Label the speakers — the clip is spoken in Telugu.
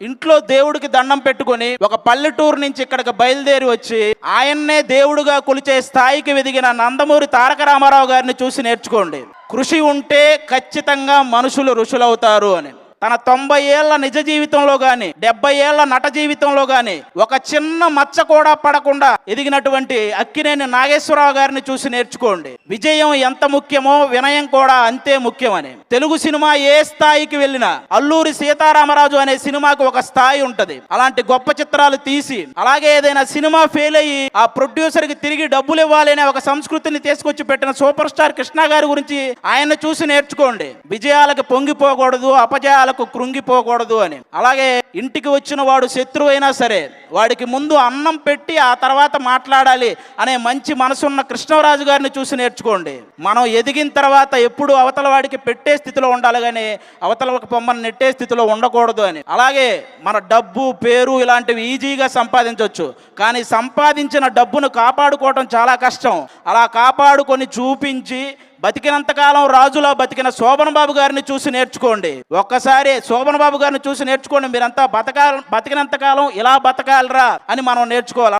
Speaker 1: ఇంట్లో దేవుడికి దండం పెట్టుకొని ఒక పల్లెటూరు నుంచి ఇక్కడికి బయలుదేరి వచ్చి ఆయన్నే దేవుడుగా కొలిచే స్థాయికి ఎదిగిన నందమూరి తారక రామారావు గారిని చూసి నేర్చుకోండి. కృషి ఉంటే ఖచ్చితంగా మనుషులు ఋషులవుతారు అని. తన 90 ఏళ్ల నిజ జీవితంలో గాని 70 ఏళ్ల నట జీవితంలో గాని ఒక చిన్న మచ్చ కూడా పడకుండా ఎదిగినటువంటి అక్కినేని నాగేశ్వరరావు గారిని చూసి నేర్చుకోండి. విజయం ఎంత ముఖ్యమో వినయం కూడా అంతే ముఖ్యమని. తెలుగు సినిమా ఏ స్థాయికి వెళ్ళినా అల్లూరి సీతారామరాజు అనే సినిమాకి ఒక స్థాయి ఉంటది. అలాంటి గొప్ప చిత్రాలు తీసి అలాగే ఏదైనా సినిమా ఫెయిల్ అయ్యి ఆ ప్రొడ్యూసర్ కి తిరిగి డబ్బులు ఇవ్వాలి అనే ఒక సంస్కృతిని తీసుకొచ్చి పెట్టిన సూపర్ స్టార్ కృష్ణ గారి గురించి ఆయన చూసి నేర్చుకోండి. విజయాలకు పొంగిపోకూడదు, అపజయాలకు కృంగిపోకూడదు అని. అలాగే ఇంటికి వచ్చిన వాడు శత్రువైనా సరే వాడికి ముందు అన్నం పెట్టి ఆ తర్వాత మాట్లాడాలి అనే మంచి మనసున్న కృష్ణరాజు గారిని చూసి నేర్చుకోండి. మనం ఎదిగిన తర్వాత ఎప్పుడు అవతల వాడికి పెట్టే స్థితిలో ఉండాలి కానీ అవతల పొమ్మని నెట్టే స్థితిలో ఉండకూడదు అని. అలాగే మన డబ్బు పేరు ఇలాంటివి ఈజీగా సంపాదించవచ్చు, కానీ సంపాదించిన డబ్బును కాపాడుకోవటం చాలా కష్టం. అలా కాపాడుకొని చూపించి బతికినంతకాలం రాజులా బతికిన శోభన్ బాబు గారిని చూసి నేర్చుకోండి. ఒక్కసారి శోభన్ బాబు గారిని చూసి నేర్చుకోండి. మీరంతా బతికినంతకాలం ఇలా బతకాలరా అని మనం నేర్చుకోవాలి.